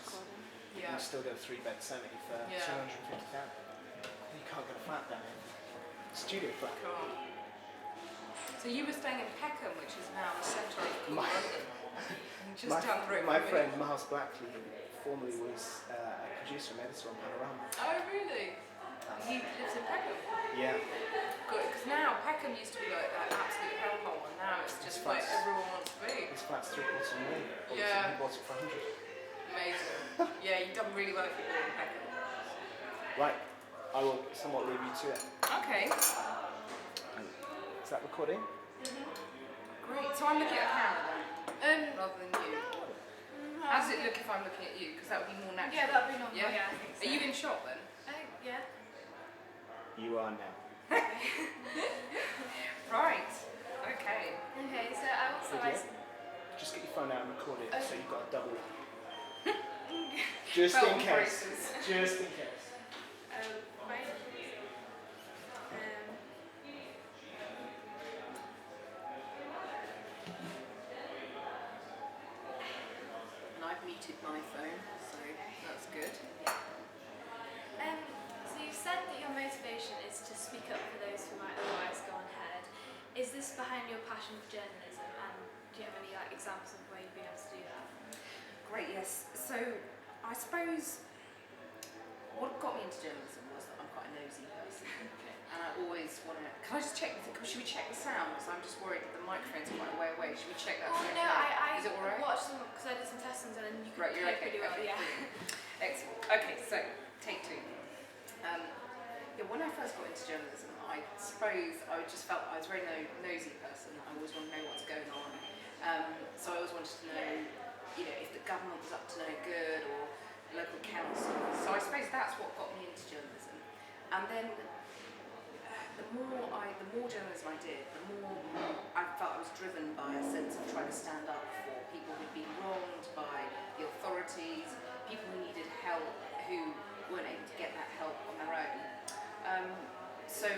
house. Yeah. You still get a 3-bed semi for 250,000. You can't get a flat down here. Studio flat. Cool. So you were staying in Peckham, which is now the centre of London. Just down the road. My friend Miles Blackley formerly was a producer and editor on Panorama. Oh really? He lives in Peckham? Yeah. Good, because now Peckham used to be like that absolute hellhole, and now it's just like everyone wants to be. His flat's $750,000. Yeah. He bought it for 100. Amazing. Yeah, you've done really well if you live in Peckham. Right, I will somewhat leave you to it. Okay. Is that recording? Great. So I'm looking at a camera then, rather than you. How does it look if I'm looking at you? Because that would be more natural. Yeah, that would be normal. Yeah, I think so. Are you in shot then? Yeah. You are now. Right. Okay. Okay, so I also Lydia, just get your phone out and record it so you've got a double. Just in case. Just in case. right. And I've muted my phone, so that's good. So you said that your motivation is to speak up for those who might otherwise go unheard. Is this behind your passion for journalism, and do you have any examples of where you've been able to do that? Great, yes. So I suppose what got me into journalism was that I'm quite a nosy person. And I always want to... Can I just check? Should we check the sound? Because I'm just worried that the microphone's quite a way away. Should we check that? Oh, no, I Is it all right? watched them because I did some testings and then you could Right, you're okay. pretty well, Okay, yeah. Excellent. Okay, so take two. When I first got into journalism, I suppose I just felt I was a very nosy person. I always wanted to know what's going on. So I always wanted to know, if the government was up to no good or local council. So I suppose that's what got me into journalism. And then the more journalism I did, the more I felt I was driven by a sense of trying to stand up for people who'd been wronged by the authorities, people who needed help, who weren't able to get that help on their own. So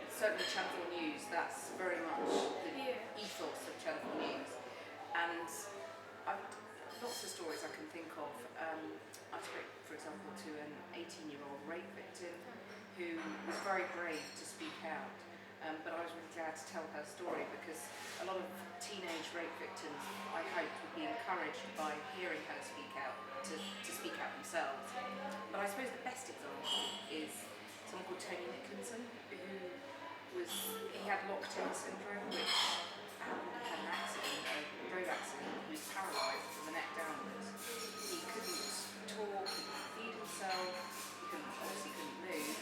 certainly Channel 4 News, that's very much the ethos of Channel 4 News. And lots of stories I can think of. I spoke, for example, to an 18-year-old rape victim who was very brave to speak out. But I was really glad to tell her story because a lot of teenage rape victims, I hoped, would be encouraged by hearing her speak out, to speak out themselves. But I suppose the best example is someone called Tony Nicholson, he had locked-in syndrome, which happened, he had an accident, a road accident. He was paralysed from the neck downwards. He couldn't talk, he couldn't feed himself, he obviously couldn't move,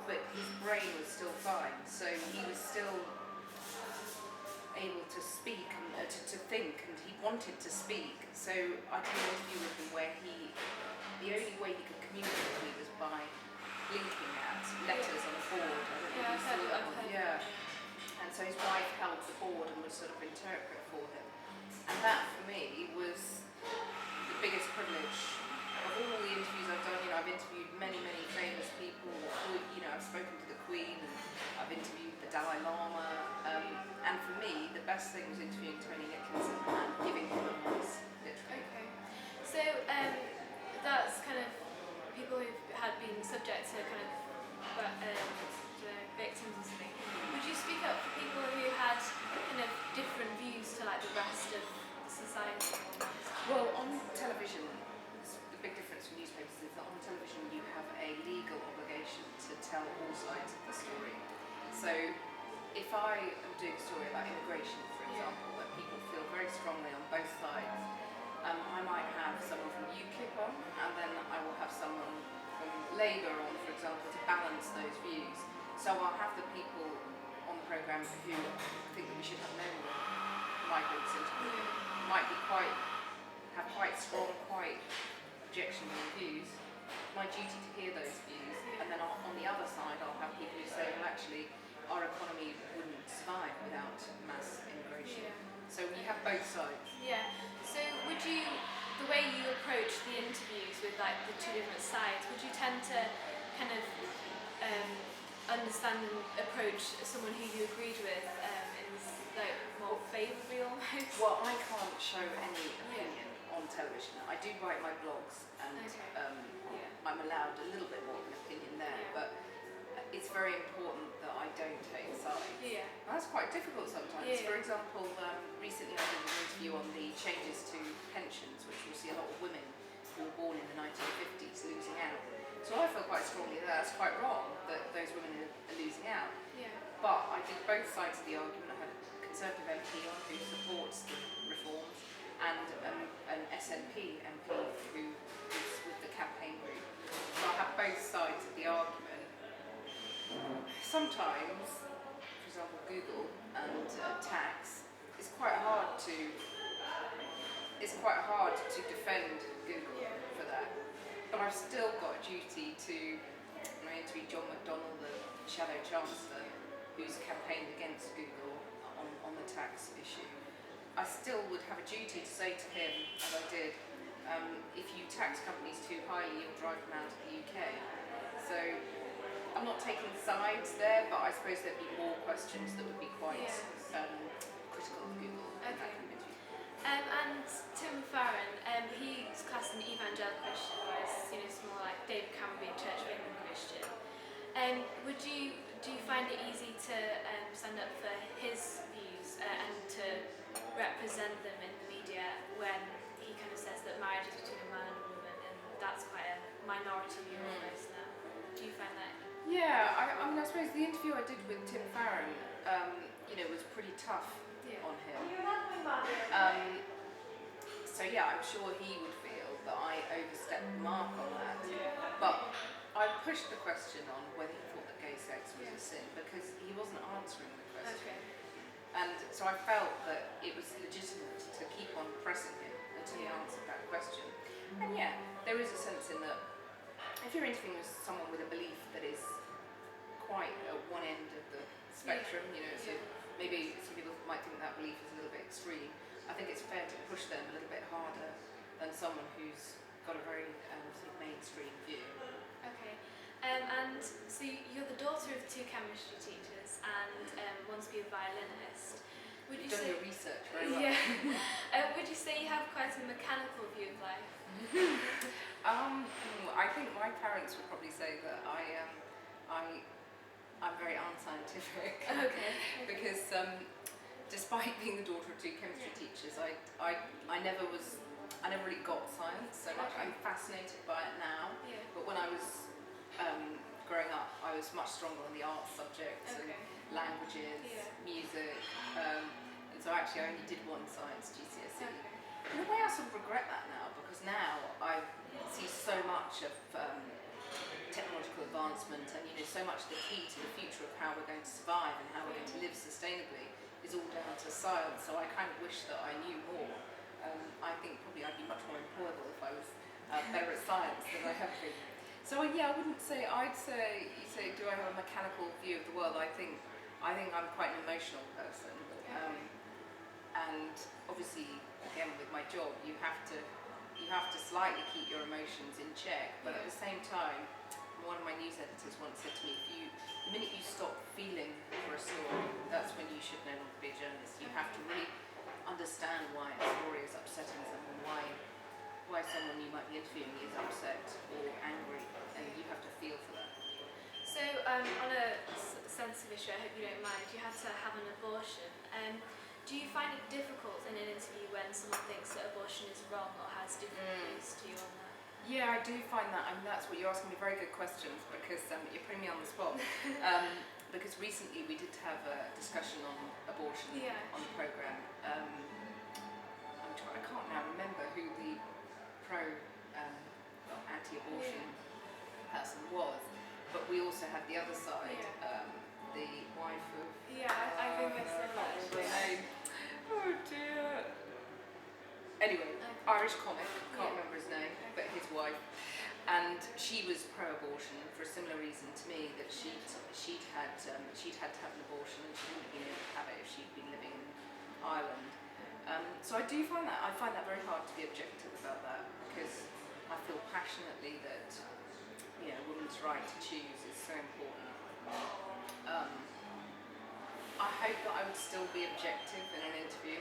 but his brain was still fine, so he was still able to speak and to think, and he wanted to speak. So I did an interview with him where the only way he could communicate with me was by blinking at letters on a board. And so his wife held the board and would sort of interpret for him. And that for me was the biggest privilege of all the interviews I've done. I've interviewed many famous people. I've spoken to the Queen, and I've interviewed the Dalai Lama. And for me, the best thing was interviewing Tony Nicholson and giving him a voice, literally. Okay. So that's kind of people who've had been subject to kind of victims and something. Would you speak up for people who had kind of different views to the rest of society? Well, on television, the big difference from newspapers is that on television you have a legal obligation to tell all sides of the story. So if I am doing a story about immigration, for example, that people feel very strongly on both sides, I might have someone from UKIP on, and then I will have someone from Labour on, for example, to balance those views. So I'll have the people on the programme who think that we should have no more migrants into the might have quite strong, quite objectionable views. My duty to hear those views, and then on the other side I'll have people who say, well actually our economy wouldn't survive without mass immigration. So you have both sides. Yeah. So the way you approach the interviews with the two different sides, would you tend to kind of understand and approach someone who you agreed with in more favourably almost? Well, I can't show any opinion on television. I do write my blogs, and I'm allowed a little bit more of an opinion there, but it's very important that I don't take sides. Yeah. And that's quite difficult sometimes. Yeah. For example, recently I did an interview on the changes to pensions, which we see a lot of women who were born in the 1950s losing out. So I feel quite strongly that that's quite wrong, that those women are losing out. Yeah. But I did both sides of the argument. I had a Conservative MP on who supports the reforms, and an SNP MP who is with the campaign group. So I have both sides of the argument. Sometimes, for example, Google and tax, it's quite hard to defend Google for that. But I've still got a duty to interview John McDonnell, the Shadow Chancellor, who's campaigned against Google on the tax issue. I still would have a duty to say to him, as I did, if you tax companies too highly, you'll drive them out of the UK. So I'm not taking sides there, but I suppose there'd be more questions that would be quite critical of Google. Okay. And Tim Farron, he's classed an evangelical Christian, whereas it's more like David Cameron being Church of England Christian. Do you find it easy to stand up for his views and to represent them in the media when he kind of says that marriage is between a man and a woman, and that's quite a minority view almost now? Do you find that? Yeah, I mean, I suppose the interview I did with Tim Farron, was pretty tough on him. So yeah, I'm sure he would feel that I overstepped the mark on that. But I pushed the question on whether he thought that gay sex was a sin, because he wasn't answering the question. And so I felt that it was legitimate to keep on pressing him until he answered that question. And yeah, there is a sense in that if you're interviewing with someone with a belief that is quite at one end of the spectrum, so maybe some people might think that belief is a little bit extreme. I think it's fair to push them a little bit harder than someone who's got a very sort of mainstream view. Okay. And so you're the daughter of two chemistry teachers and want to be a violinist. Would you You've done say your research very well. Yeah. Would you say you have quite a mechanical view of life? I think my parents would probably say that I'm very unscientific. Okay. Because despite being the daughter of two chemistry teachers, I never really got science so much. I'm fascinated by it now, but when I was growing up, I was much stronger on the arts subjects and languages, music, and so actually I only did one science GCSE. In a way, I sort of regret that now, because now I see so much of technological advancement, and so much the key to the future of how we're going to survive and how we're going to live sustainably is all down to science. So I kind of wish that I knew more. I think probably I'd be much more employable if I was better at science than I have been. So yeah, I wouldn't say. I'd say, you say, do I have a mechanical view of the world? I think I'm quite an emotional person, and obviously, again, with my job, you have to slightly keep your emotions in check. But at the same time, one of my news editors once said to me, the minute you stop feeling for a story, that's when you should no longer be a journalist. You have to really understand why a story is upsetting someone, why someone you might be interviewing is upset or angry, and you have to feel for that. So on a sensitive issue, I hope you don't mind, you had to have an abortion. Do you find it difficult in an interview when someone thinks that abortion is wrong or has different views to you on that? Yeah, I do find that. I mean, that's what you're asking me, very good questions, because you're putting me on the spot. Because recently we did have a discussion on abortion on the programme. I can't now remember who the anti-abortion person was, but we also had the other side, the wife of... I think I saw that. Oh dear. Anyway, Irish comic, can't remember his name, but his wife, and she was pro-abortion for a similar reason to me, that she'd had to have an abortion and she wouldn't have been able to have it if she'd been living in Ireland. So I find that very hard to be objective about that, because I feel passionately that a woman's right to choose is so important. I hope that I would still be objective in an interview,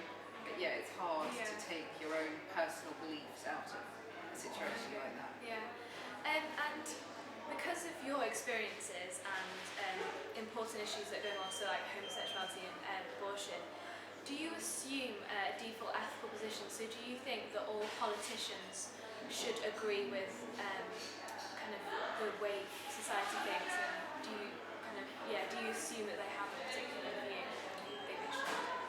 But yeah, it's hard Yeah. to take your own personal beliefs out of a situation like that. Yeah. And because of your experiences and important issues that go on, so like homosexuality and abortion, do you assume a default ethical position? So do you think that all politicians should agree with kind of the way society thinks, and do you assume that they have a particular view?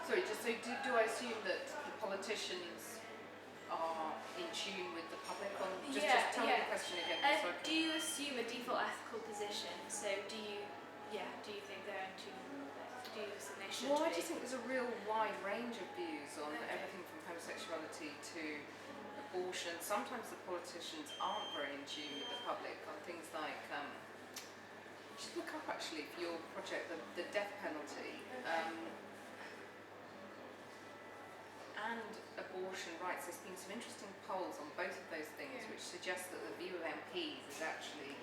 Sorry, just so do I assume that the politicians are in tune with the public on? Just tell me the question again. Do you assume a default ethical position? So do you think they're in tune with it? Do you assume they should Well, I be? just think there's a real wide range of views on everything from homosexuality to abortion. Sometimes the politicians aren't very in tune with the public on things like, you should look up actually for your project, the death penalty. And abortion rights. There's been some interesting polls on both of those things which suggest that the view of MPs is actually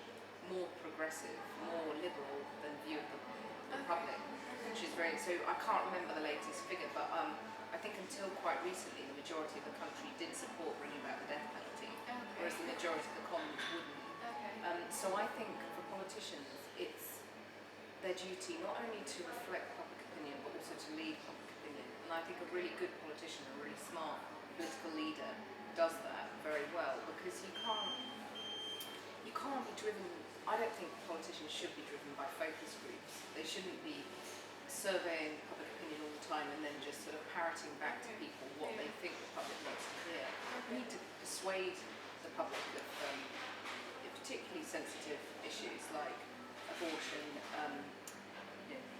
more progressive, more liberal than the view of the public, which is very, so I can't remember the latest figure, but I think until quite recently the majority of the country did support bringing back the death penalty, whereas the majority of the Commons wouldn't. So I think for politicians it's their duty not only to reflect public opinion but also to lead public opinion, and I think a really good politician, a really smart political leader does that very well, because you can't be driven. I don't think politicians should be driven by focus groups. They shouldn't be surveying public opinion all the time and then just sort of parroting back to people what they think the public wants to hear. We need to persuade the public of particularly sensitive issues like abortion,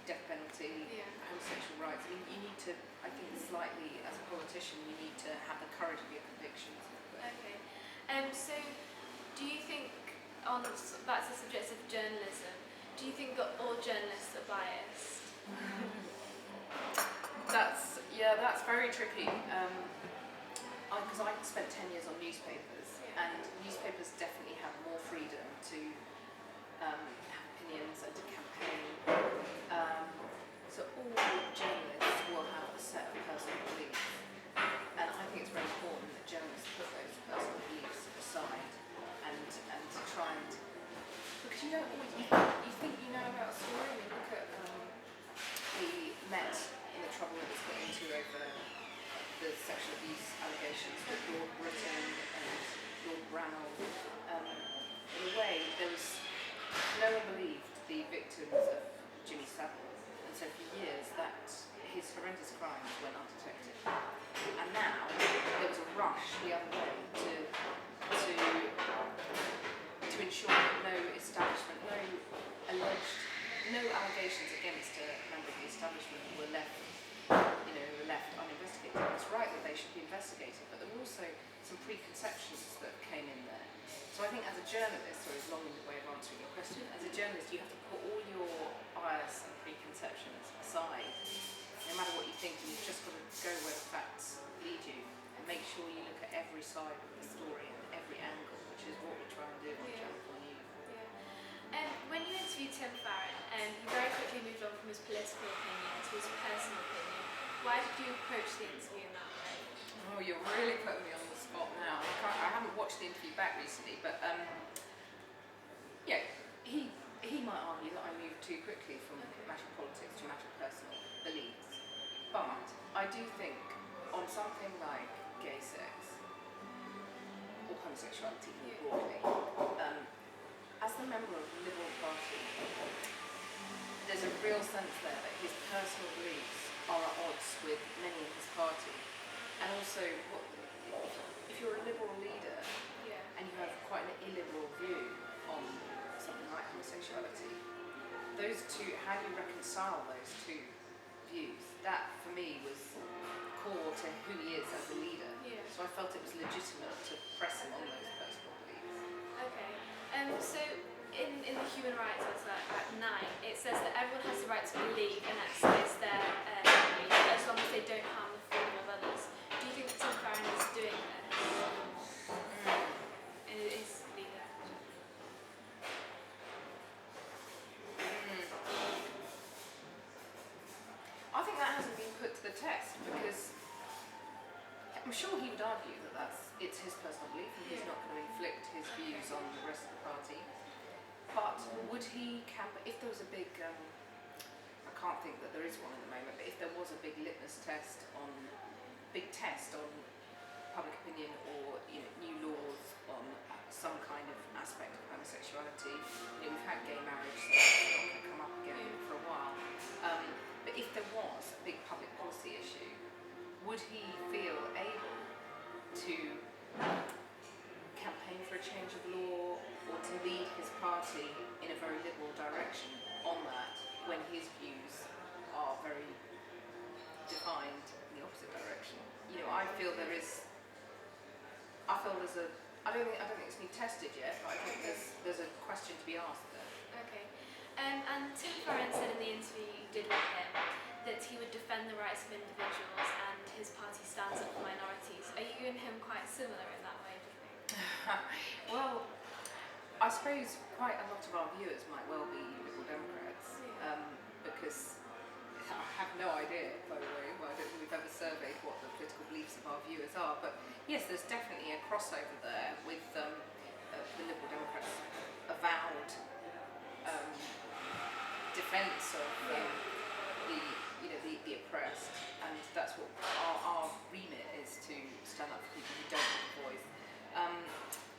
death penalty, homosexual rights. I mean, you need to, I think slightly, as a politician, you need to have the courage of your convictions. Okay. So do you think, back to the subject of journalism, do you think that all journalists are biased? That's very tricky. Because I spent 10 years on newspapers, and newspapers definitely have more freedom to have opinions and to campaign. So all journalists will have a set of personal beliefs, and I think it's very important that journalists put those personal beliefs aside and to try and, because you don't always, you think you know about a story. You look at the Met and the trouble it was put into over the sexual abuse allegations with Lord Britton and Lord Brownell. In a way, no one believed the victims of Jimmy Savile, and so for years his horrendous crimes went undetected. And now there was a rush the other way to ensure that no allegations against a member of the establishment were left uninvestigated. It's right that they should be investigated, but there were also some preconceptions that came in there. So I think as a journalist, or as long-winded way of answering your question, as a journalist you have to put all your bias and preconceptions aside, no matter what you think, and you've just got to go where the facts lead you, and make sure you look at every side of the story and every angle, which is what we try and do on Channel 4 News. When you interviewed Tim Farron, he very quickly moved on from his political opinion to his personal opinion. Why did you approach the interview in that way? Oh, you're really putting me on the spot now. I haven't watched the interview back recently, but he might argue that I moved too quickly from matter of politics to matter of personal beliefs. But I do think on something like gay sex or homosexuality more broadly, as the member of the Liberal Party, there's a real sense there that his personal beliefs are at odds with many in his party. And also, if you're a Liberal leader and you have quite an illiberal view on something like homosexuality, those two, how do you reconcile those two views? That, for me, was core to who he is as a leader. So I felt it was legitimate to press him on those personal beliefs. Okay. So in the Human Rights Act 9, it says that everyone has the right to believe and exercise their belief as long as they don't harm the freedom of others. Do you think that Tim Farron is doing this? In his leader? I think that hasn't been put to the test, because I'm sure he would argue that it's his personal belief and he's not going to inflict his views on the rest of the party. But would he if there was a big, I can't think that there is one at the moment, but if there was a big litmus test on, public opinion or new laws on some kind of aspect of homosexuality, we've had gay marriage, so it's not going to come up again for a while. But if there was a big public policy issue, would he feel able to campaign for a change of law or to lead his party in a very liberal direction on that when his views are very defined in the opposite direction? I feel there's a, I don't think it's been tested yet, but I think there's a question to be asked there. Okay. And Tim Farron said in the interview you did with him that he would defend the rights of individuals and his party stands up for minorities. Are you and him quite similar in that way, do you think? Well, I suppose quite a lot of our viewers might well be Liberal Democrats, because I have no idea, by the way, I don't think we've ever surveyed what the political beliefs of our viewers are, but yes, there's definitely a crossover there with the Liberal Democrats' avowed defence of the oppressed, and that's what our remit is, to stand up for people who don't have a voice.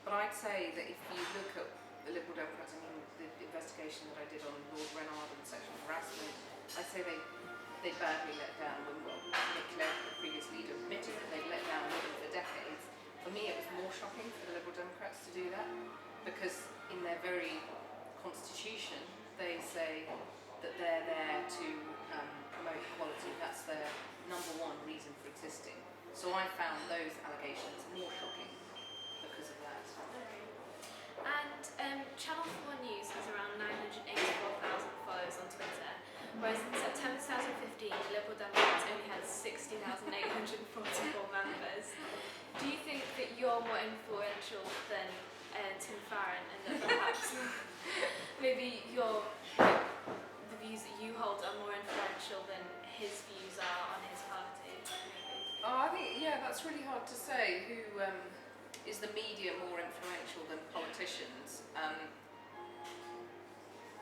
But I'd say that if you look at the Liberal Democrats, the investigation that I did on Lord Renard and sexual harassment, I'd say they badly let down women. Well, Nick Clegg, the previous leader, admitted that they'd let down women for decades. For me, it was more shocking for the Liberal Democrats to do that, because in their very constitution, they say that they're there to promote equality. That's their number one reason for existing. So I found those allegations more shocking because of that. Okay. And Channel 4 News has around 984,000 followers on Twitter, whereas in September 2015, the Liberal Democrats only had 60,844 members. Do you think that you're more influential than Tim Farron, and that perhaps maybe the views that you hold are more influential than his views are on his party? I think, that's really hard to say. Who is the media more influential than politicians?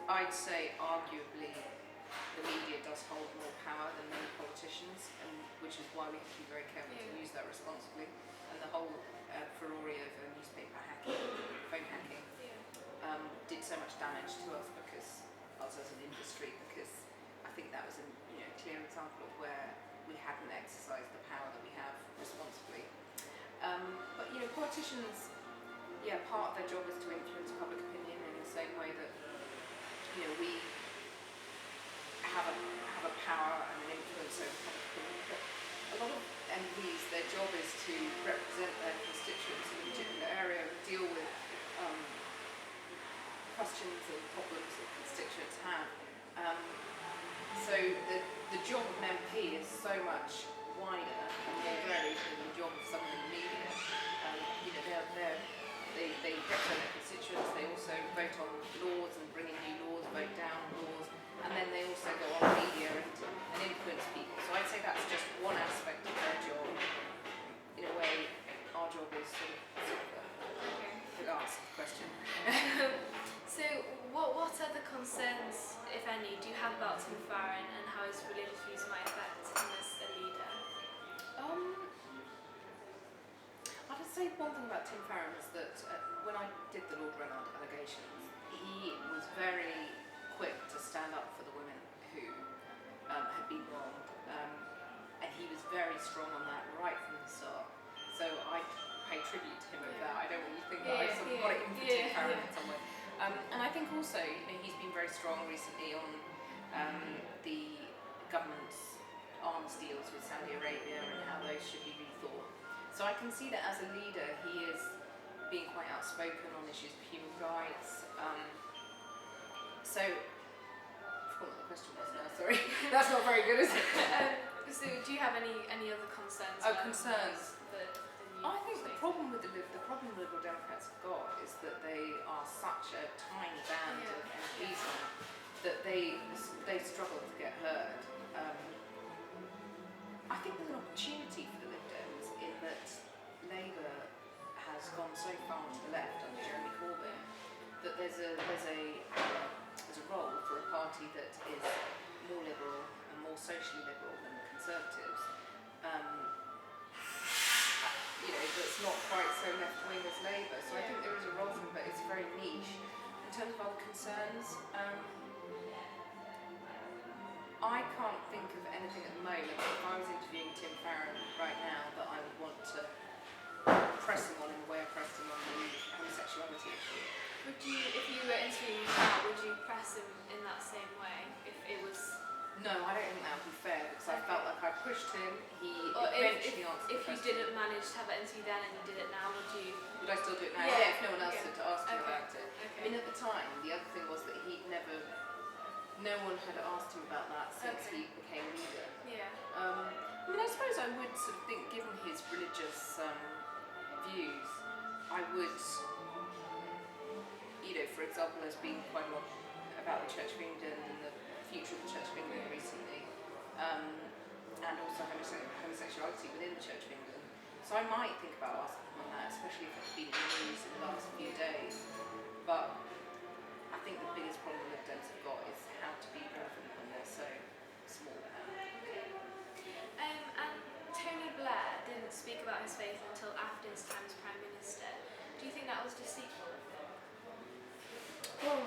I'd say arguably the media does hold more power than many politicians, and which is why we have to be very careful to use that responsibly. And the whole furore over newspaper hacking, phone hacking, did so much damage to us as an industry, because I think that was a clear example of where we hadn't exercised the power that we have responsibly. But politicians, part of their job is to influence public opinion in the same way that we have a power and an influence over public opinion. But a lot of MPs, their job is to represent their constituents in a particular area and deal with questions and problems that constituents have. So the job of an MP is so much wider and more varied than the job of someone in the media. They represent their constituents, they also vote on laws and bring in new laws, vote down laws, and then they also go on media and influence people. So I'd say that's just one aspect of their job. In a way, our job is sort of ask the question. So what other concerns, if any, do you have about Tim Farron and how his religious views might affect him as a leader? I'd say one thing about Tim Farron is that when I did the Lord Renard allegations, he was very quick to stand up for the women who had been wronged, and he was very strong on that right from the start. So I pay tribute to him over that. I don't want you to think that I sort of got it in for Tim Farron in some way. And I think also, he's been very strong recently on the government's arms deals with Saudi Arabia and how those should be rethought. So I can see that as a leader, he is being quite outspoken on issues of human rights. So, I forgot what the question was now, sorry. That's not very good, is it? So do you have any other concerns? Concerns. I think the problem with the Liberal Democrats have got is that they are such a tiny band of MPs that they struggle to get heard. I think there's an opportunity for the Lib Dems in that Labour has gone so far to the left under Jeremy Corbyn that there's a role for a party that is more liberal and more socially liberal than the Conservatives. That's not quite so left wing as Labour. So I think there is a role for it, but it's very niche. In terms of other concerns, I can't think of anything at the moment. If I was interviewing Tim Farron right now, that I would want to press him on in the way I pressed him on the homosexuality issue. Would you, if you were interviewing him now, would you press him in that same way? If it was... No, I don't think that would be fair because I felt like I pushed him. He or eventually answered the question. If you didn't manage to have that interview then and you did it now, would you... Would I still do it now? Yeah, if no one else had to ask him about it. Okay. I mean, at the time, the other thing was that no one had asked him about that since he became leader. Yeah. I suppose I would sort of think, given his religious views, I would, for example, there's been quite a lot about the Church of England and the future of the Church of England recently, and also homosexuality within the Church of England. So I might think about asking him on that, especially if it's been in the news in the last few days. But I think the biggest problem Lib Dems have got is how to be relevant when they're so small now. And Tony Blair didn't speak about his faith until after his time as Prime Minister. Do you think that was deceitful of him? Well,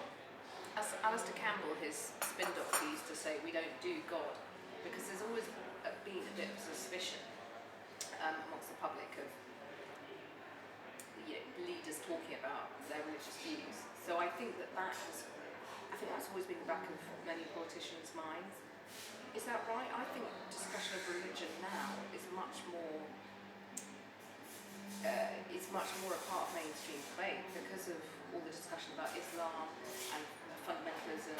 as Alistair Campbell, his spin doctor, used to say, we don't do God, because there's always been a bit of suspicion amongst the public of leaders talking about their religious views. So I think that's always been the back of many politicians' minds. Is that right? I think discussion of religion now is much more a part of mainstream debate because of all the discussion about Islam and fundamentalism.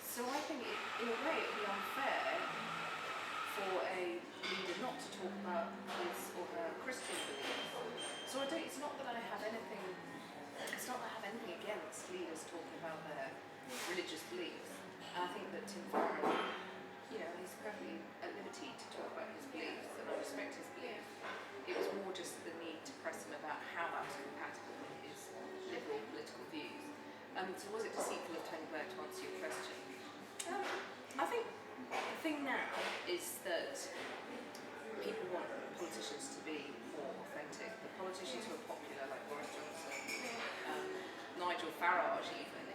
So I think in a way it would be unfair for a leader not to talk about his or her Christian beliefs. So it's not that I have anything against leaders talking about their religious beliefs. And I think that Tim Farron, he's perfectly at liberty to talk about his beliefs, and I respect his beliefs. It was more just the need to press him about how that was compatible with his liberal political views. So was it deceitful of Tony Blair, to answer your question? I think the thing now is that people want politicians to be more authentic. The politicians who are popular, like Boris Johnson, Nigel Farage even,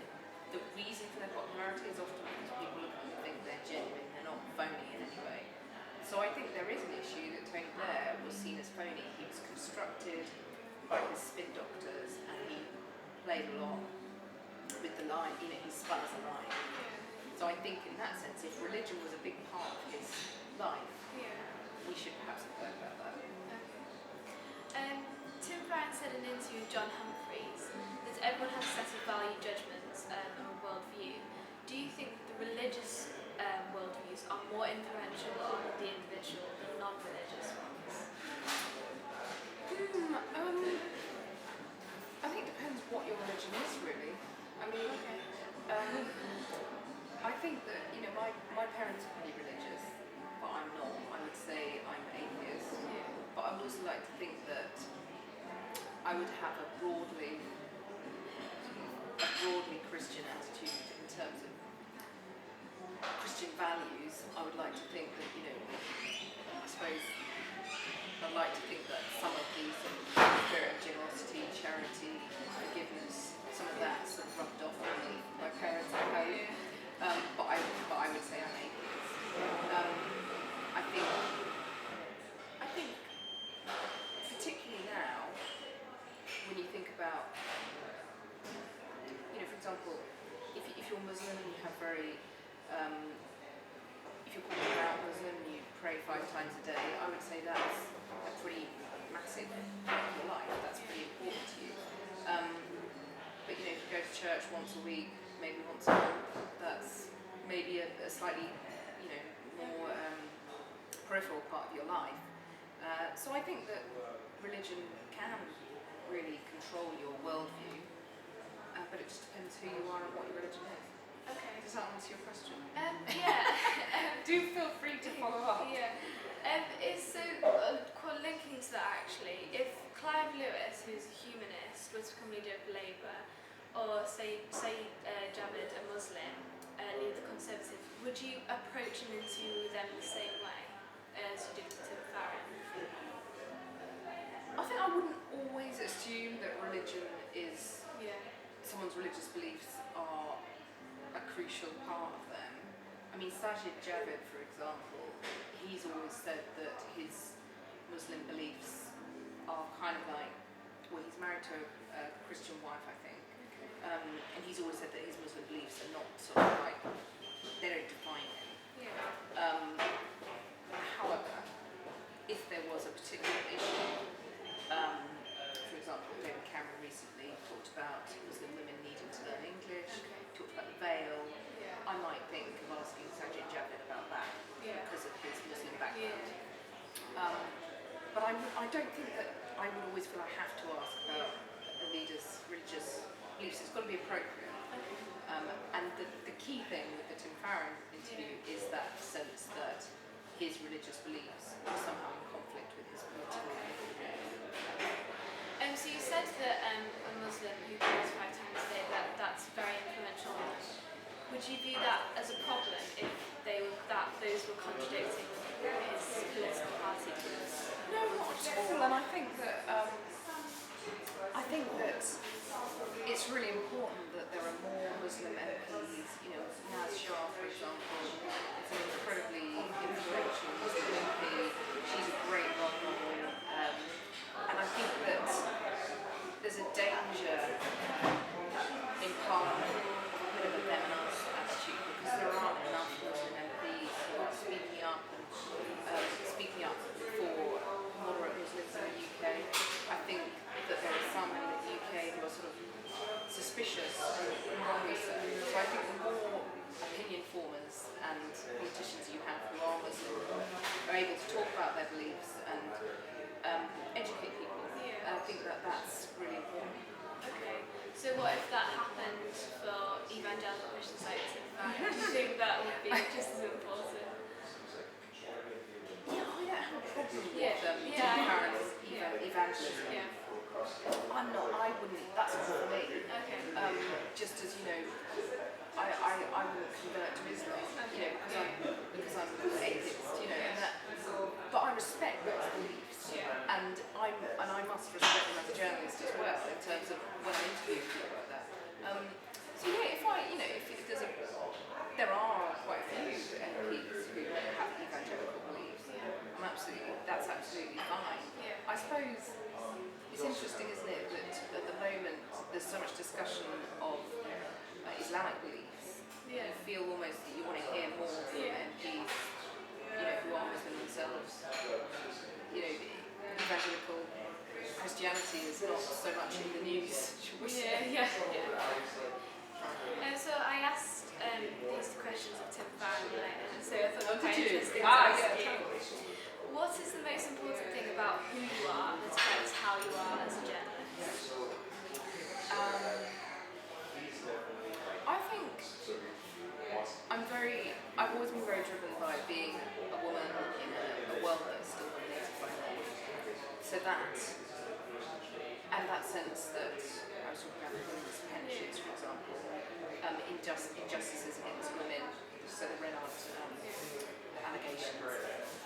the reason for their popularity is often because people look at them and think they're genuine, they're not phony in any way. So I think there is an issue that Tony Blair was seen as phony. He was constructed by his spin doctors and he played along with the line, he spun as a line. So I think in that sense, if religion was a big part of his life, we should perhaps have heard about that. Tim Farron said in an interview with John Humphreys that everyone has a set of value judgments and a worldview. Do you think the religious worldviews are more influential on the individual than non-religious ones? I think it depends what your religion is, really. I mean, I think that, my parents are pretty religious, but I'm not. I would say I'm atheist. But I would also like to think that I would have a broadly Christian attitude in terms of Christian values. I would like to think that, I suppose I'd like to think that some of these spirit of generosity, charity, forgiveness, some of that sort of rubbed off on me from my parents, I hope. But I would say I'm atheist. I think particularly now, when you think about, for example, if you're Muslim and you have if you're called a devout Muslim and you pray 5 times a day, I would say that's a pretty massive part of your life. That's pretty important to you. But if you go to church once a week, maybe once a month, that's maybe a slightly, more peripheral part of your life. So I think that religion can really control your worldview, but it just depends who you are and what your religion is. Okay. Does that answer your question? Yeah. Do feel free to follow up. Yeah. So linking to that actually, if Clive Lewis, who's a humanist, was to become leader of Labour, or say Javid, a Muslim, leader of the Conservatives, would you approach an interview with them the same way as you did with Tim Farron? I think I wouldn't always assume that religion is someone's religious beliefs are a crucial part of them. I mean, Sajid Javid, for example, he's always said that his Muslim beliefs are kind of like, well, he's married to a Christian wife, I think, and he's always said that his Muslim beliefs are not sort of like, they don't define him. However, if there was a particular issue, for example, David Cameron recently talked about Muslim women needing to learn English, talked about the veil. I might think of asking Sajid Javid about that because of his Muslim background. But I don't think that I would always feel I have to ask about a leader's religious beliefs. It's got to be appropriate. And the key thing with the Tim Farron interview is that sense that his religious beliefs are somehow in conflict with his political beliefs. So you said that a Muslim who prays 5 times a day, that's very influential. Would you view that as a problem if those were contradicting his political party views? No, not at all. And I think that it's really important that there are more Muslim MPs. You know, Naz Shah, for example, is an incredibly influential Muslim MP. She's a great role model, and I think that there's a danger in Parliament of a bit of a them and us attitude because there aren't enough Muslim MPs who are speaking up for moderate Muslims in the UK. I think that there are some in the UK who are sort of suspicious and wrongly so. So I think the more opinion formers and politicians you have who are Muslim are able to talk about their beliefs and educate people, I think that that's really important. Okay, so what if that happened for evangelical Christians like Tim Farron? Do you think that would be just as important? Yeah, I don't have a problem with Tim Yeah. Farron's evangelism. I wouldn't, that's not for me. Okay. Just as, you know, I wouldn't convert to Islam, you know, because I'm an atheist, you know, and that, but I respect those beliefs. And I must respect them as a journalist as well in terms of when I interview people like that. So yeah, there are quite a few MPs who have evangelical beliefs. That's absolutely fine. I suppose it's interesting, isn't it, that at the moment there's so much discussion of Islamic beliefs. You feel almost that you want to hear more from MPs, you know, who are Muslim themselves. You know, evangelical Christianity is not so much in the news. So I asked these questions of Tim Farron, so I thought it was quite interesting to Yeah. ask you. What is the most important thing about who you are that affects how you are as a journalist? I think I've always been very driven by being a woman in a world that's still dominated by men. So that sense that I was talking about women's pensions, for example, injustices against women, so the Renard allegations,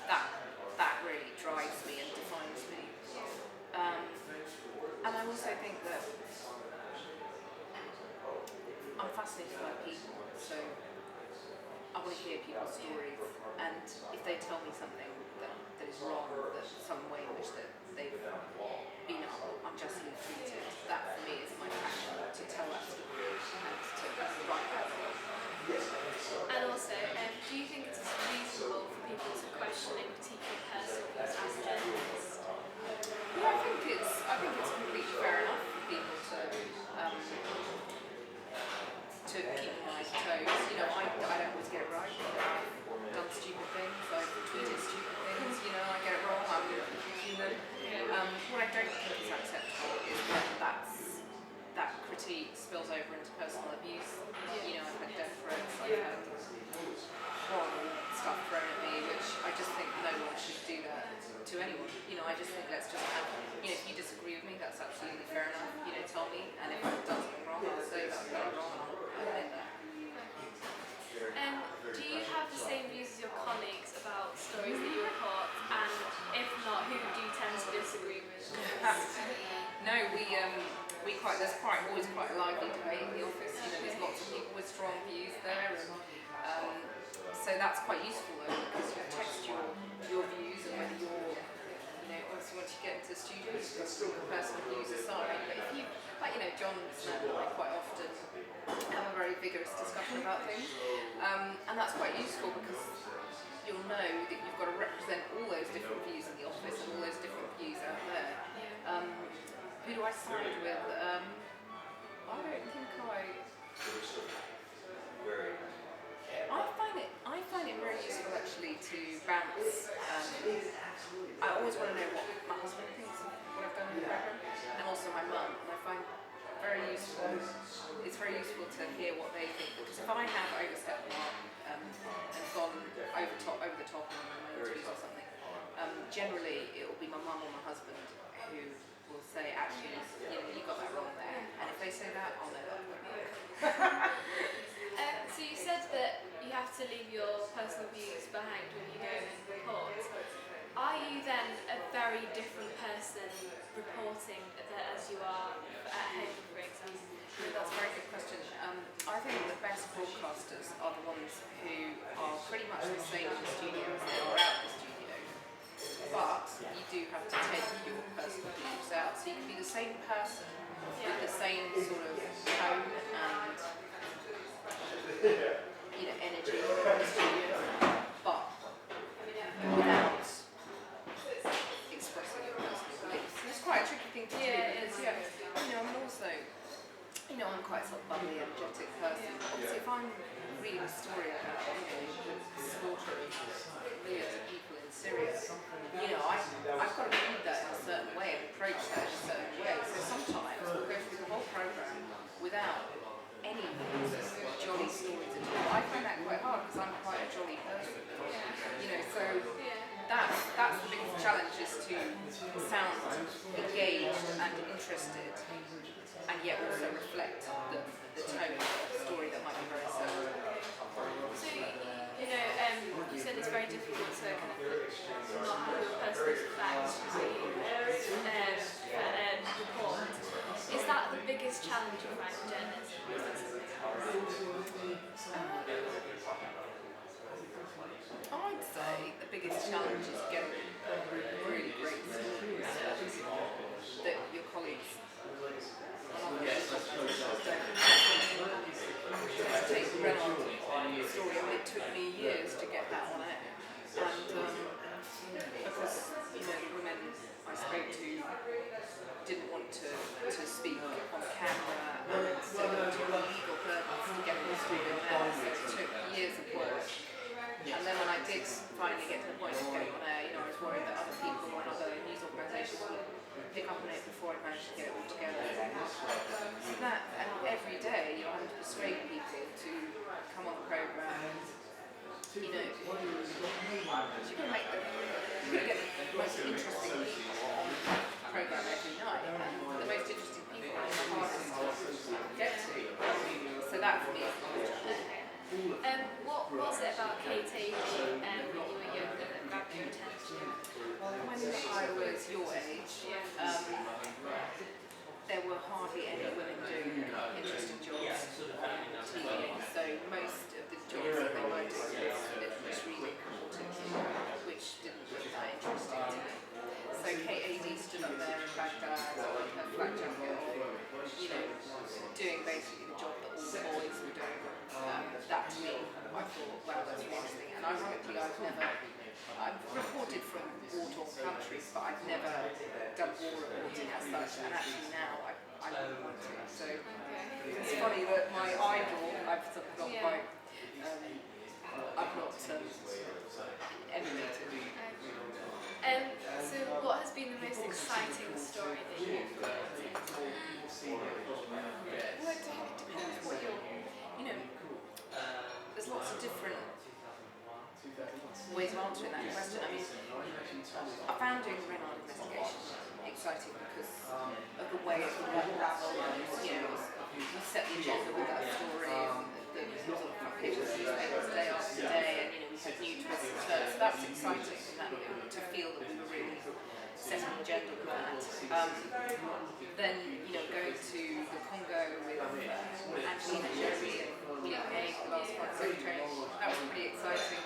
that really drives me and defines me. And I also think that I'm fascinated by people, so I want to hear people's stories, and if they tell me something that is wrong, that some way in which that they've been unjustly treated, that for me is my passion, to tell that story and to write that story. And also, do you think it's reasonable for people to question a particular person as a journalist? Yeah, I think it's completely fair enough for people to keep my toes. You know, I don't always get it right. I've done stupid things, I've tweeted stupid things, you know, I get it wrong, I'm human. What I don't think is acceptable is when just think let's just have, if you disagree with me, that's absolutely fair enough. Tell me, and if I've done something wrong, I'll say that I've done it wrong, and I'll admit that. Do you have the same views as your colleagues about stories that you report, and if not, who do you tend to disagree with? No, there's always quite a lively debate in the office. There's lots of people with strong views there, and so that's quite useful though, because you text your views, and whether you're, obviously once you get into the studio, you've got the personal views aside. But if you, John and I quite often have a very vigorous discussion about things, and that's quite useful because you'll know that you've got to represent all those different views in the office and all those different views out there. Who do I side with? I don't think I find it very useful actually to bounce. I always want to know what my husband thinks of what I've done in the program, and also my mum. And I find it's very useful to hear what they think, because if I have overstepped the mark and gone over the top in my interviews or something, generally it will be my mum or my husband who will say, actually, you got that wrong there. And if they say that, I'll know that went wrong. So you said that you have to leave your personal views behind when you go and report. Are you then a very different person reporting as you are at home, for example? That's a very good question. I think the best broadcasters are the ones who are pretty much the same in the studio as they are out of the studio. But you do have to take your personal views out. So you can be the same person with the same sort of tone and energy in the studio, but without expressing your personal beliefs. And it's quite a tricky thing to do because I'm also, I'm quite a sort of bubbly, energetic person. Obviously, if I'm reading a story about, the slaughter of millions of people in Syria, I've got to read that in a certain way and approach that in a certain way. So sometimes we'll go through the whole program without any jolly stories at all. I find that quite hard because I'm quite a jolly person. So that's the biggest challenge, is to sound engaged and interested, and yet also reflect the tone of the story that might be very sad. So, you said it's very difficult to kind of not have your personal facts report. Is that the biggest challenge you find in journalism? Or is that something else? I'd say the biggest challenge is getting really great stories that your colleagues take the red on the story. It took me years to get that on air, and because the women I spoke to didn't want to speak on camera, and so there were legal hurdles to get the story on air. So it took years of work. And then when I did finally get to the point of getting on air, I was worried that other people and other news organisations would pick up on it before I managed to get it all together. So that, and every day you're having to persuade people to come on the programme. You've got to get the most interesting people on the programme every night, and the most interesting people are the hardest to get to. So that for me is the most challenging. What was it about Katie when you were younger that grabbed your attention? When I was your age, there were hardly any women doing interesting jobs on TV. So most of the jobs that they were doing was reading reporting, which didn't look that interesting to me. So KAD stood up there in Baghdad on her flak jacket, doing basically the job that all the boys were doing. That to me, I thought, wow, that's really interesting. And ironically, I've reported from war-torn countries, but I've never done war reporting as such. And actually now, I really want to. So it's funny that my idol, I've sort of not quite, I've not emulated. So what has been the most exciting story that you've reported? Well, it depends what you're, there's lots of different ways of answering that question. I mean, I found doing the Renard investigation exciting because of the way it was, you know, we set the agenda with that story, and the sort of front page of the newspapers day after day, and you know, we had new twists and turns. So that was exciting, and that, to feel that we were really setting an agenda with that. Then, you know, going to the Congo with Angelina Jolie and William Hague, the last Foreign Secretary, that was pretty exciting.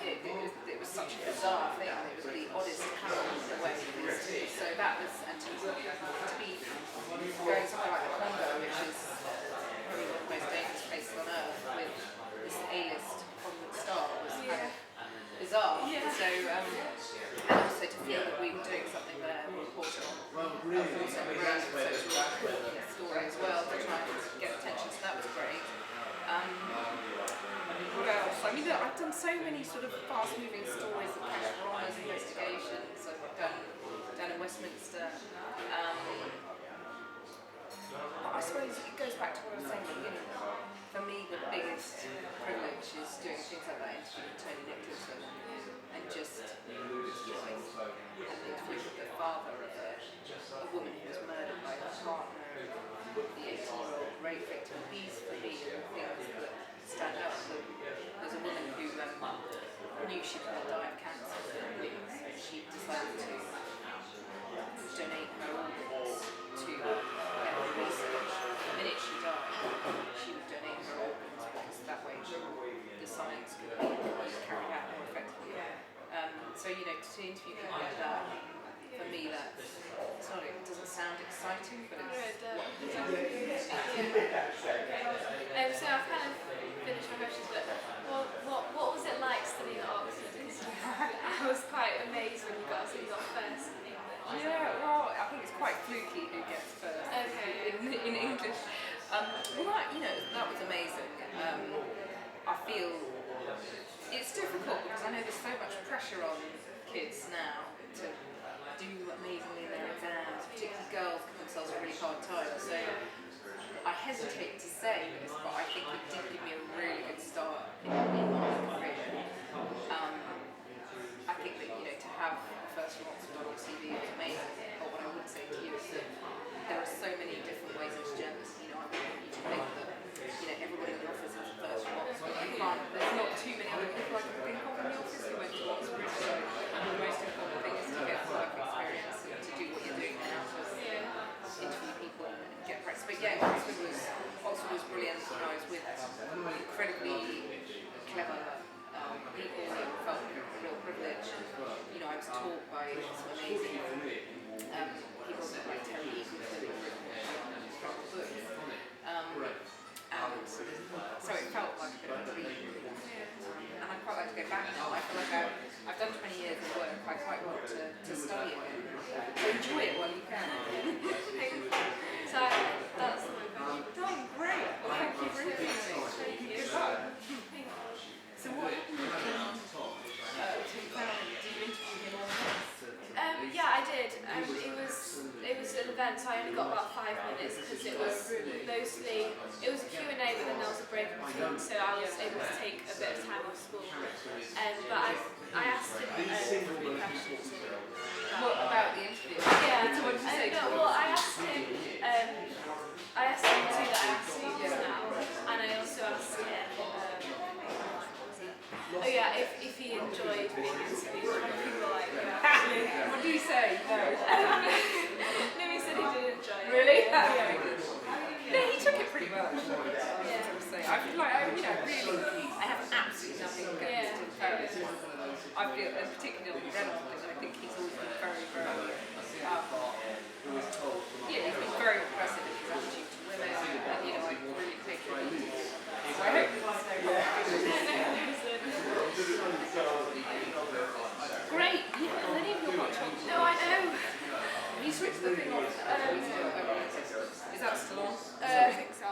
It was such a bizarre thing. It was the oddest camera in the way it was. So that was, and to be going somewhere like the Congo, which is probably one of the most dangerous places on earth, with this A-list Hollywood star, was kind of bizarre. So, and also to feel that we were doing something there important on also around the social story as well, to try and get attention. So that was great. What else? I mean, look, I've done so many sort of fast-moving stories of cash robbers, investigations. I've done down in Westminster. But I suppose it goes back to what I was saying at the beginning. For me, the biggest privilege is doing things like that interview with Tony Nicholson and just joy. And the interview with the father of a woman who was murdered by her partner, the 18-year-old rape victim. These, for me, are the things that stand up. There's a woman who knew she was going to die of cancer, and she decided to donate her organs to research. The minute she died, she would donate her organs because that way the science could be carried out more effectively. So, you know, to interview people like that, for me, it doesn't sound exciting, but it's So I've kind of finished my questions, but what was it like studying at Oxford? Because I was quite amazed when you got first in English. Yeah, well, I think it's quite fluky who gets first in English. Well, you know, that was amazing. I feel it's difficult because I know there's so much pressure on kids now to do amazingly in their exams, particularly girls give themselves a really hard time. So I hesitate to say this, but I think it did give me a really good start in my career. I think that, you know, to have the first from Oxford on your CV was amazing. But what I would say to you is that there are so many different ways into journalism. You know, I want you to think that, you know, everybody in the office is the first from Oxford. There's not too many other people I can think of in the office who went to Oxford. So the most important thing is to get work experience and to do what you're doing now, to interview people and get practice. But yeah, Oxford was brilliant, and I was with incredibly clever people who felt a real privilege. You know, I was taught by some amazing people like Terry Eaton, who were written from the book. And so it felt like a bit of a dream. And I'd quite like to go back now. I feel like I've done 20 years of work. I quite want to study again. So enjoy it while you can. So that's Done, great. Well, thank you for interviewing me. Thank you. Good luck. So what happened with Tim Farron? Did you interview him on this? yeah, I did. It was an event, so I only got about 5 minutes because it was mostly a Q&A, but then there was a break in between, so I was able to take a bit of time off school. But I asked him 3 questions. What about the interview? Yeah. So what did you say? Well, I asked him 2 that I asked you just now, and I also asked him. Oh yeah, if he enjoyed being interviewed. People like, yeah. What do you say? No. No, he said he did enjoy it. Really? Yeah. No, he took it pretty well. I feel like, I have absolutely nothing against Tim Farron. I feel, particularly on the Reynolds thing, I think he's always been very, very, he's been very impressive in his attitude to women, and you know, I've really taken it. So I hope Great, you haven't done any of your watch on. No, I know. Have you switched the thing on? Is that still on? I think so.